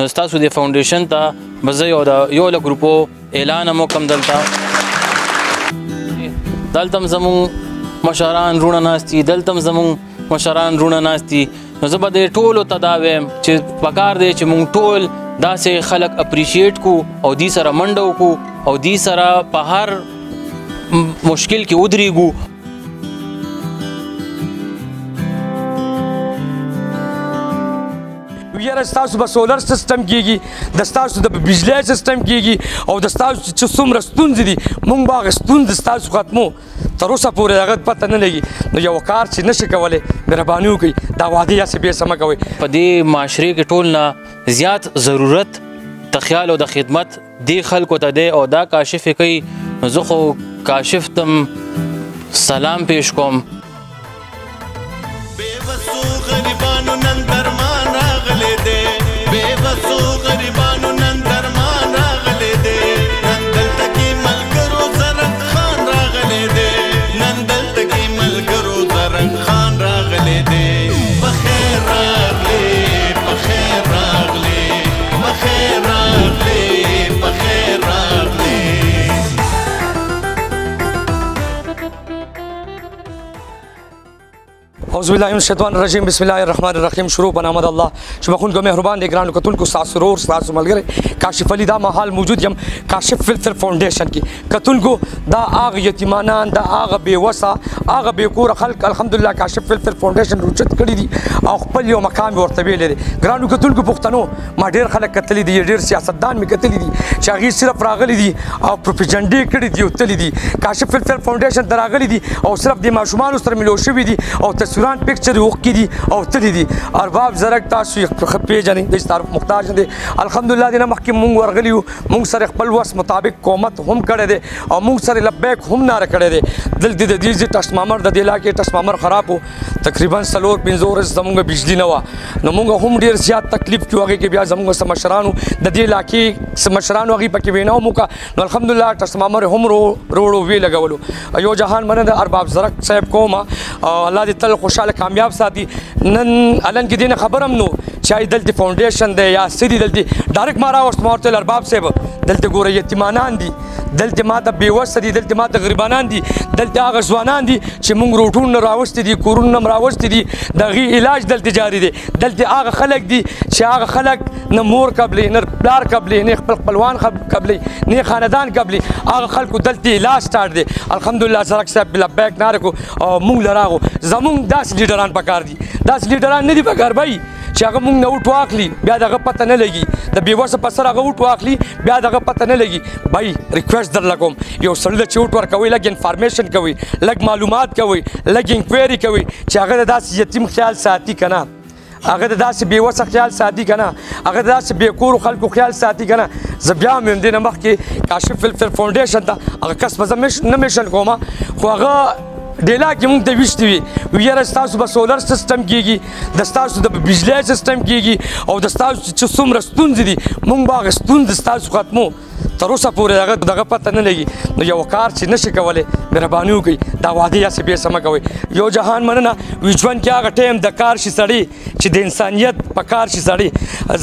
نو ستاسو د فاونډیشن ته به زه یو لک روپو اعلان هم وکړم دلته هم زمونږ مشران وروڼه ناست دي، دلته هم زمونږ مشران وروڼه ناست دي. نو زه به دې ټولو ته دا وایم چې پکار دی چې مونږ ټول داسې خلک اپریشیټ کړو او دوی سره منډه وکړو او دوی سره په هر مشکل کې ودرېږو. یاره ستاسو به سولر سیسټم کېږي، د ستاسو د بجلی سیسټم کېږي او د ستاسو چې څومره ستونزې دي موږ به هغه ستونزې ستاسو ختمو. تر اوسه پورې هغه پته نه لګي. نو یو کار چې نشي کولی مهرباني وکړئ دا وعدې هسې بېسه مه کوئ. په دې معاشرې کې ټول نه زیات ضرورت د خیال او د خدمت دې خلکو ته دی او دا کاشف یې کوي. نو زه خو کاشف ته سلام پیش کوم. اعوذ باللہ من الشیطان الرجیم بسم اللہ الرحمن الرحیم. شروع په نام د الله چې بخونکو مهربان دی. ګرانو کتونکو ستاسو ورور ستاسو ملګری کاشف علي دا مهال موجود یم کاشف فلفل فاونډیشن کې. کتونکو دا هغه یتیمانان دا هغه بېوسه هغه بېکوره خلک الحمدلله کاشف فلفل فاونډیشن روچت کړي دي او خپل یو مقام ورته ویلی دی. ګرانو کتونکو پښتنو ما ډېر خلک کتلي دي، ډېر سیاستدان مې کتلي دي چې هغې صرف راغلي دي او پروپیجنډې کړي دي او تللي دي. کاشف فلفل فاونډیشن ته راغلي دي او صرف د ماشومانو سره ملو شوي دي او تصویران پکچر وکړي دي او تللي دي. ارباب زرک تاسو ښه پېژنئ، د تعارف محتاج نه دی. الحمدلله دې نه مخکې مونږ ورغلي یو، مونږ سره خپل وس مطابق کومت هم کړی دی او مونږ سره لبیک هم ناره کړی دی. دلته د دې ټسمامر د دې علاقې ټسمامر خراب و، تقریبا 4-5 ورځې زمونږ بجلي نه وه. نو مونږ هم ډېر زیات تکلیف کړو. هغې کې بیا زمونږ څه مشرانو د دې علاقې څه مشرانو هغې پکې وینا هم وکړه. نو الحمدلله ټسمامر هم روړو وی لګولو. یو جهان مننه د ارباب زرک صاحب کومه الله دې تل خوشحاله کامیاب ساتي. نن الان کې دې نه خبر هم نو چې دلته فاونډیشن دی یا څه دي. دلته ډایرکټ ما راوست ما ورته ویل ارباب صاحب دلته ګوره یتیمانان دي، دلته ماته بېوسه دي، دلته ماته غریبانان دي، دلته هغه ځوانان دي چې موږ روټونه راوستي دي، کورونه هم راوستي دي، د هغې علاج دلته جاري دی. دلته هغه خلک دي چې هغه خلک نه مور قبلې نه پلار قبلې نه خپل خپلوان قبلې نه خاندان قبلې، هغه خلکو دلته علاج سټارټ دی. الحمدلله زرک صاحب لبیک ناره کړو او موږ له راغو. زموږ داسې لیډران پکار دي، داسې لیډران نه دي پکار بھائی چې هغه موږ نه وټ واخلي بیا دغه پته نه لګي، د بېوسه په سر هغه وټ واخلي بیا دغه پته نه لګي. بھائی ریکویسټ درله کوم یو سړي ته چې وټ ورکوئ لږ انفارمیشن کوئ، لږ معلومات کوئ، لږ انکوایري کوئ چې هغه د داسې یتیم خیال ساتي که نه، هغه د داسې بېوسه خیال ساتي که نه، هغه د داسې بېکورو خلکو خیال ساتي که نه. زه بیا هم یم دې نه مخکې کاشف فلفل فاونډیشن ته هغه کس به زه نه میشن کوم خو هغه ډیلا کې مونږ ته ویشتي وي یاره ستاسو به سولر سیسټم کېږي، د ستاسو د بجلی سیسټم کېږي او د ستاسو چې څومره ستونزې دي موږ به هغه ستونزې ستاسو ختمو. تر اوسه پورې هغه دغه پته نه لګي. نو یو کار چې نشي کولی مهرباني وکړئ دا وعدې هسې بېسه مه کوئ. یو جهان مننه وي ژوند کې هغه ټایم د کار شي سړی چې د انسانیت په کار شي سړی.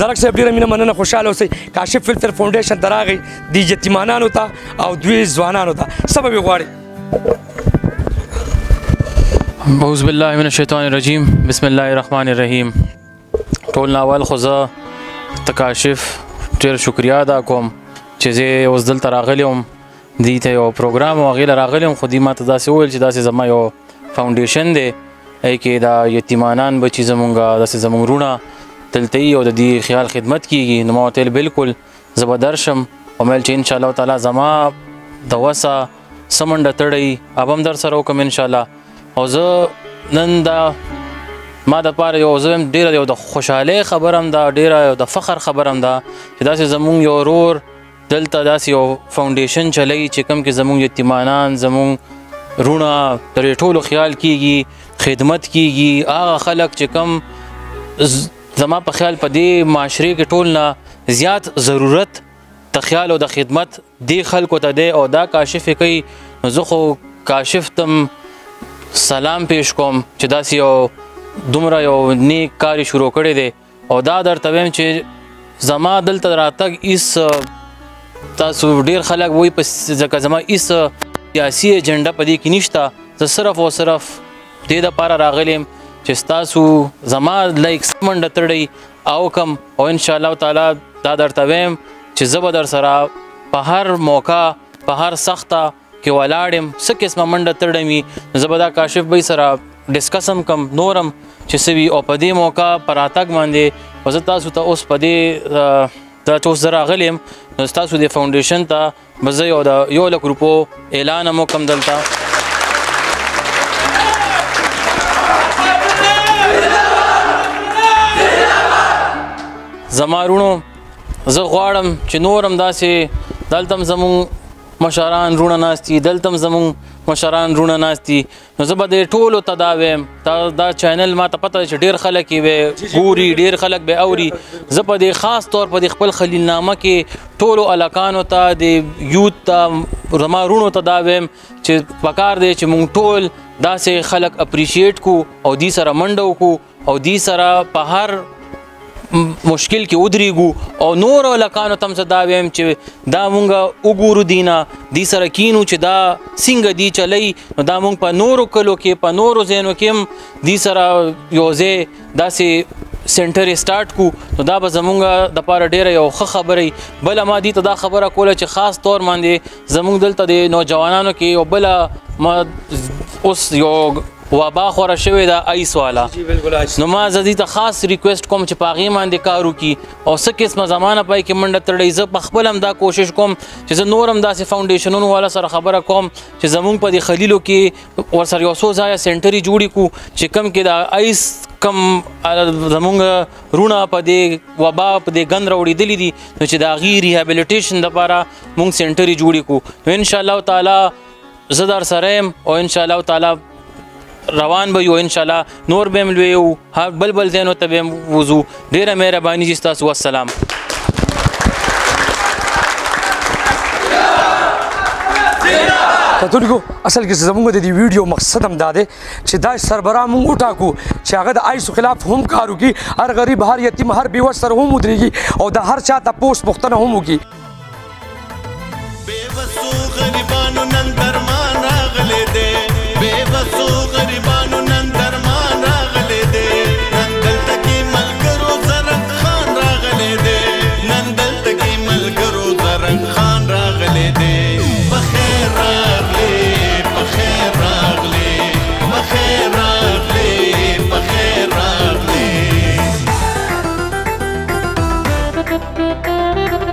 زرک صاحب ډېره مینه مننه، خوشحاله اوسئ. کاشف فلفل فاونډیشن ته راغی د یتیمانانو ته او دوی ځوانانو ته څه به یې غواړي. اعوذ بالله من الشیطان الرجیم بسم الله الرحمن الرحیم. ټول ناول خو زه ته کاشف ډېر شکریا ادا کوم چې زه اوس دلته راغلی وم، دوی ته یو پروګرام و هغې له راغلی وم خو دوی ما ته داسې وویل چې داسې زما یو فاونډیشن دی ای کې دا یتیمانان بچي زمونږ داسې زمونږ وروڼه دلته یي او د دې خیال خدمت کېږي. نو ما ورته ویل بلکل زه به درشم او مې ویل چې انشاءالله تعالی زما د وسه څه منډه تړئ اب هم در سره وکړم انشاءالله. او زه نن دا ما دپاره یو زه یم ډېره یو د خوشحالۍ خبر هم ده، ډېره یو د فخر خبر هم ده چې داسې زمونږ یو ورور دلته داسې یو فاونډیشن چلوي چې کوم کې زمونږ یتیمانان زمونږ وروڼه د دې ټولو خیال کېږي، خدمت کېږي. هغه خلک چې کوم زما په خیال په دې معاشرې کې ټول نه زیات ضرورت د خیال او د خدمت دې خلکو ته دی او دا کاشف یې کوي. نو زه خو کاشف ته سلام پیش کوم چې داسې یو دومره یو نیک کار شروع کړی دی او دا درته وایم چې زما دلته راتګ ایس تاسو ډیر خلک وایي په ځکه زما ایس سیاسي ایجنډا په دې کې نشته. زه صرف او صرف دې دپاره راغلی یم چې ستاسو زما لایک منډه تړئ او کم او انشاءالله تعالی دا درته وایم چې زه به در سره په هر موقع په هر سخته کې ولاړ یم. څه قسمه منډه تړم وي زه به دا کاشف بھائی سره ډسکس هم کم نورم چې څه وي او په دې موقع په راتګ باندې به زه تاسو ته اوس په دې دا چې اوس زه راغلی یم نو ستاسو د فاونډیشن ته به زه یو د 1,00,000 روپو اعلان هم وکړم دلته. زما رونو زه غواړم چې نور هم داسې دلته هم زمونږ مشران رونه ناست دي دلته هم زمونږ مشران رونه ناست دي نو زه به د ټولو ته دا وایم دا چینل ما ته پته ده چې ډېر خلک یې ګوري ډېر خلک به اوري. زه په دې خاص طور په دې خپل خلیلنامه کې ټولو هلکانو ته د یوت ته زما رونو ته دا وایم چې پکار دی چې مونږ ټول داسې خلک اپریشیټ کړو او دې سره منډه وکړو او دې سره په هر مشکل کې ودرېږو او نور هلکانو ته هم زه دا وایم چې دا مونږ وګورو دینه دې سره کینو چې دا څنګه دی چلی نو دا مونږ په نورو کلو کې په نورو ځایونو کې هم دې سره یو ځای داسې سنټر یې سټارټ کړو نو دا به زمونږ دپاره ډېره یو ښه خبره وي. بله ما دې ته دا خبره کوله چې خاص طور باندې زمونږ دلته د نوجوانانو کې یو بله ما اوس یو وبا خوره شوې ده ایس والا نو ما زه دې ته خاص ریکویسټ کوم چې په هغې باندې کار وکړي او څه قسمه زمانه پای کې منډه تړئ. زه په خپل هم دا کوشش کوم چې زه نور هم داسې فاونډیشنونو والا سره خبره کوم چې زمونږ په دې خلیلو کې ورسره یو څو ځایه سینټرې جوړې کړو چې کم کې د ایس کم زمونږ رونه په دې وبا په دې ګند راوړېدلي دي نو چې د هغې ریهابلیټیشن دپاره مونږ سینټرې جوړې کړو نو انشاءالله تعالی زه در سره یم او انشاءالله تعالی روان به یو انشاءالله نور به هم لوی یو بل ځایونو ته به هم وځو. ډېره مهرباني چې ستاسو والسلام. کتونکو اصل کې زموږ د دې ویډیو مقصد هم دا دی چې دا سربراه موږ وټاکو چې هغه د آیسو خلاف هم کار وکړي هر غریب هر یتیم هر بېوس سره هم ودرېږي او د هر چا تپوس پوښتنه هم وکړي. Thank you.